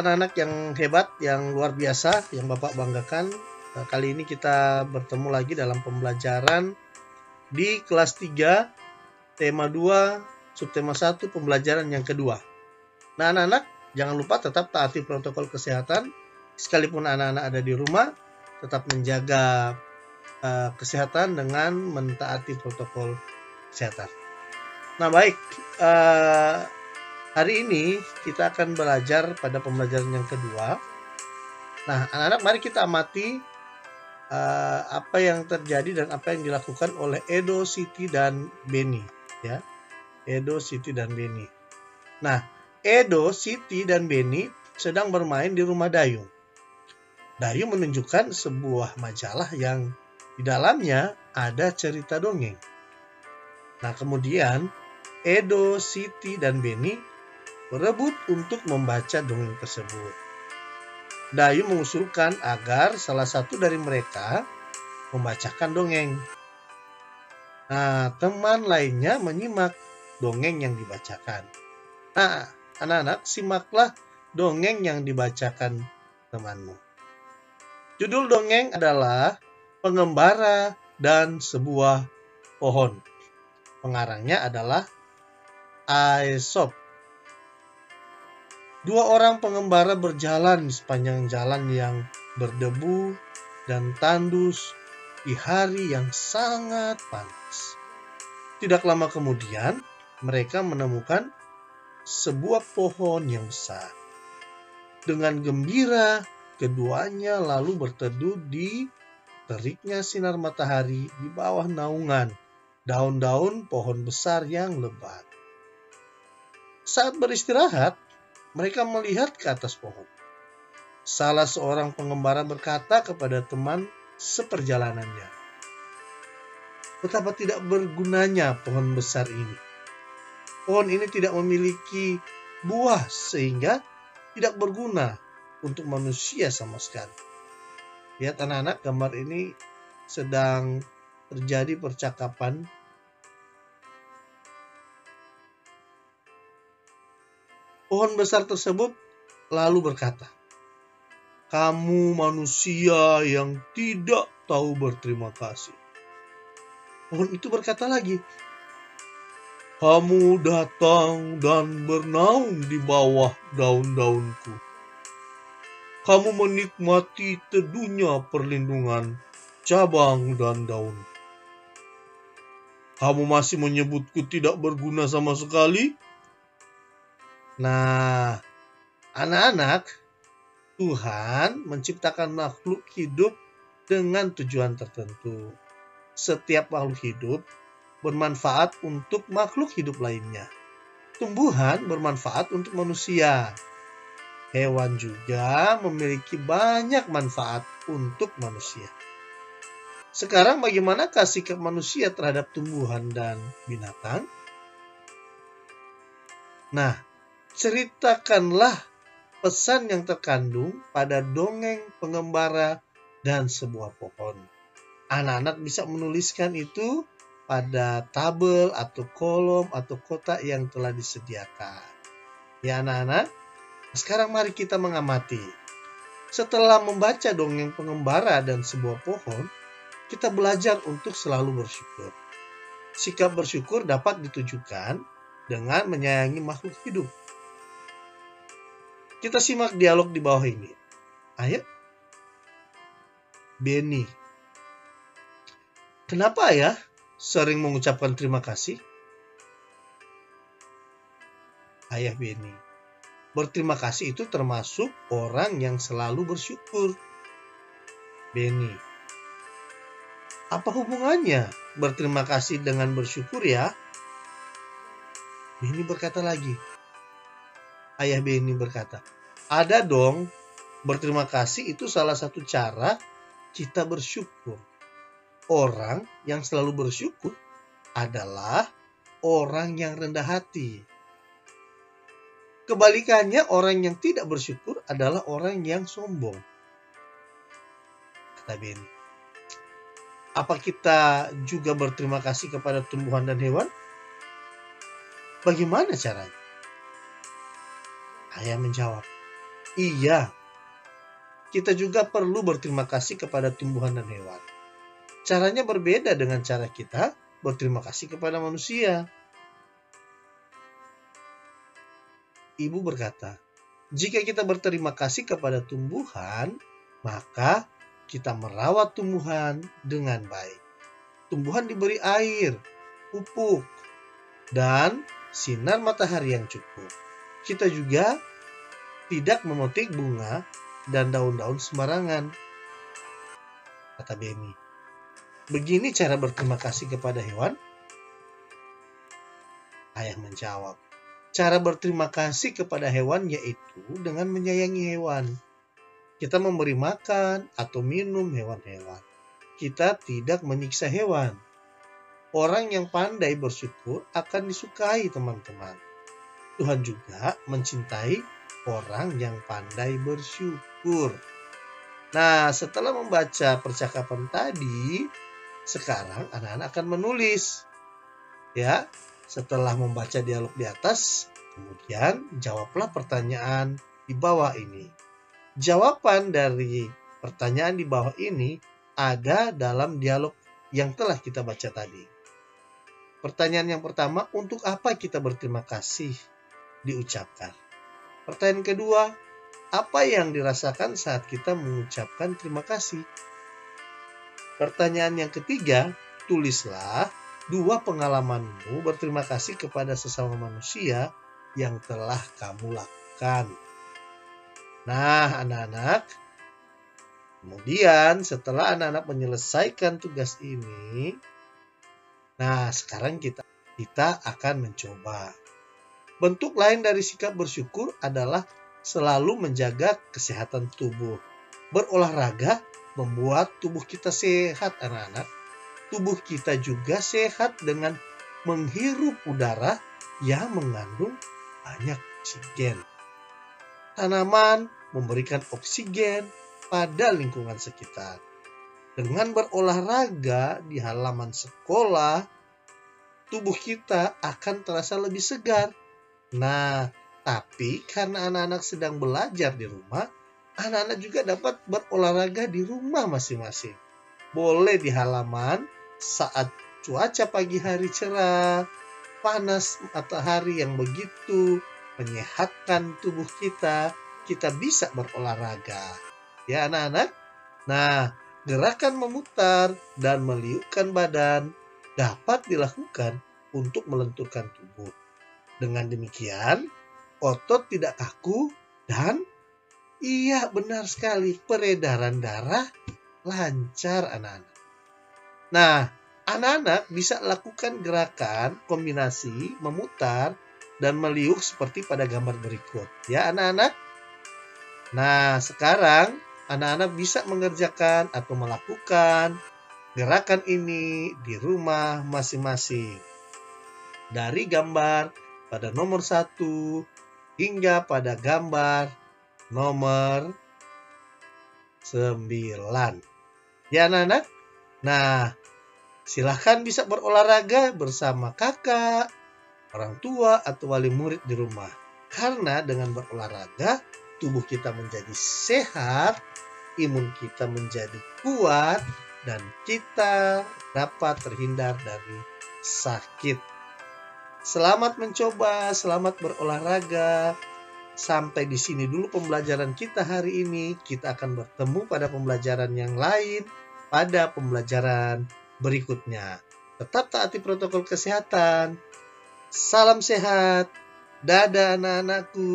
anak-anak yang hebat, yang luar biasa, yang Bapak banggakan. Kali ini kita bertemu lagi dalam pembelajaran di kelas 3, tema 2, subtema 1, pembelajaran yang kedua. Nah, anak-anak, jangan lupa tetap taati protokol kesehatan. Sekalipun anak-anak ada di rumah, tetap menjaga kesehatan dengan mentaati protokol kesehatan. Nah, baik. Hari ini kita akan belajar pada pembelajaran yang kedua. Nah, anak-anak, mari kita amati apa yang terjadi dan apa yang dilakukan oleh Edo, Siti, dan Beni. Ya, Edo, Siti, dan Beni. Nah, Edo, Siti, dan Beni sedang bermain di rumah Dayung. Dayung menunjukkan sebuah majalah yang di dalamnya ada cerita dongeng. Nah, kemudian Edo, Siti, dan Beni berebut untuk membaca dongeng tersebut. Dayung mengusulkan agar salah satu dari mereka membacakan dongeng. Nah, teman lainnya menyimak dongeng yang dibacakan. Nah, anak-anak, simaklah dongeng yang dibacakan temanmu. Judul dongeng adalah Pengembara dan Sebuah Pohon. Pengarangnya adalah Aesop. Dua orang pengembara berjalan di sepanjang jalan yang berdebu dan tandus di hari yang sangat panas. Tidak lama kemudian, mereka menemukan sebuah pohon yang besar. Dengan gembira, keduanya lalu berteduh di teriknya sinar matahari di bawah naungan daun-daun pohon besar yang lebat. Saat beristirahat, mereka melihat ke atas pohon. Salah seorang pengembara berkata kepada teman seperjalanannya, "Betapa tidak bergunanya pohon besar ini. Pohon ini tidak memiliki buah sehingga tidak berguna untuk manusia sama sekali." Lihat anak-anak, gambar ini sedang terjadi percakapan. Pohon besar tersebut lalu berkata, "Kamu manusia yang tidak tahu berterima kasih." Pohon itu berkata lagi, "Kamu datang dan bernaung di bawah daun-daunku. Kamu menikmati teduhnya perlindungan cabang dan daun. Kamu masih menyebutku tidak berguna sama sekali?" Nah, anak-anak, Tuhan menciptakan makhluk hidup dengan tujuan tertentu. Setiap makhluk hidup bermanfaat untuk makhluk hidup lainnya. Tumbuhan bermanfaat untuk manusia. Hewan juga memiliki banyak manfaat untuk manusia. Sekarang bagaimanakah sikap manusia terhadap tumbuhan dan binatang? Nah, ceritakanlah pesan yang terkandung pada dongeng Pengembara dan Sebuah Pohon. Anak-anak bisa menuliskan itu pada tabel atau kolom atau kotak yang telah disediakan. Ya anak-anak, sekarang mari kita mengamati. Setelah membaca dongeng Pengembara dan Sebuah Pohon, kita belajar untuk selalu bersyukur. Sikap bersyukur dapat ditujukan dengan menyayangi makhluk hidup. Kita simak dialog di bawah ini. Ayo. Beni. Kenapa ya sering mengucapkan terima kasih? Ayah Beni. Berterima kasih itu termasuk orang yang selalu bersyukur. Beni. Apa hubungannya berterima kasih dengan bersyukur ya? Beni berkata lagi. Ayah Beni berkata, "Ada dong, berterima kasih itu salah satu cara kita bersyukur. Orang yang selalu bersyukur adalah orang yang rendah hati. Kebalikannya, orang yang tidak bersyukur adalah orang yang sombong." Kata Beni. Apa kita juga berterima kasih kepada tumbuhan dan hewan? Bagaimana caranya? Ayah menjawab, Iya, kita juga perlu berterima kasih kepada tumbuhan dan hewan. Caranya berbeda dengan cara kita berterima kasih kepada manusia. Ibu berkata, jika kita berterima kasih kepada tumbuhan, maka kita merawat tumbuhan dengan baik. Tumbuhan diberi air, pupuk, dan sinar matahari yang cukup. Kita juga tidak memetik bunga dan daun-daun sembarangan, kata Benny. Begini cara berterima kasih kepada hewan? Ayah menjawab, cara berterima kasih kepada hewan yaitu dengan menyayangi hewan. Kita memberi makan atau minum hewan-hewan. Kita tidak menyiksa hewan. Orang yang pandai bersyukur akan disukai teman-teman. Tuhan juga mencintai orang yang pandai bersyukur. Nah, setelah membaca percakapan tadi, sekarang anak-anak akan menulis. Ya, setelah membaca dialog di atas, kemudian jawablah pertanyaan di bawah ini. Jawaban dari pertanyaan di bawah ini ada dalam dialog yang telah kita baca tadi. Pertanyaan yang pertama, untuk apa kita berterima kasih diucapkan? Pertanyaan kedua, apa yang dirasakan saat kita mengucapkan terima kasih? Pertanyaan yang ketiga, tulislah 2 pengalamanmu berterima kasih kepada sesama manusia yang telah kamu lakukan. Nah, anak-anak, kemudian setelah anak-anak menyelesaikan tugas ini, nah sekarang kita akan mencoba. Bentuk lain dari sikap bersyukur adalah selalu menjaga kesehatan tubuh. Berolahraga membuat tubuh kita sehat, anak-anak. Tubuh kita juga sehat dengan menghirup udara yang mengandung banyak oksigen. Tanaman memberikan oksigen pada lingkungan sekitar. Dengan berolahraga di halaman sekolah, tubuh kita akan terasa lebih segar. Nah, tapi karena anak-anak sedang belajar di rumah, anak-anak juga dapat berolahraga di rumah masing-masing. Boleh di halaman saat cuaca pagi hari cerah, panas matahari yang begitu menyehatkan tubuh kita bisa berolahraga. Ya anak-anak? Nah, gerakan memutar dan meliukkan badan dapat dilakukan untuk melenturkan tubuh. Dengan demikian, otot tidak kaku dan iya benar sekali, peredaran darah lancar anak-anak. Nah, anak-anak bisa lakukan gerakan kombinasi memutar dan meliuk seperti pada gambar berikut. Ya anak-anak? Nah, sekarang anak-anak bisa mengerjakan atau melakukan gerakan ini di rumah masing-masing. Dari gambar pada nomor 1 hingga pada gambar nomor 9. Ya anak-anak? Nah, silahkan bisa berolahraga bersama kakak, orang tua, atau wali murid di rumah. Karena dengan berolahraga, tubuh kita menjadi sehat, imun kita menjadi kuat, dan kita dapat terhindar dari sakit. Selamat mencoba, selamat berolahraga. Sampai di sini dulu pembelajaran kita hari ini. Kita akan bertemu pada pembelajaran yang lain, pada pembelajaran berikutnya. Tetap taati protokol kesehatan. Salam sehat. Dadah anak-anakku.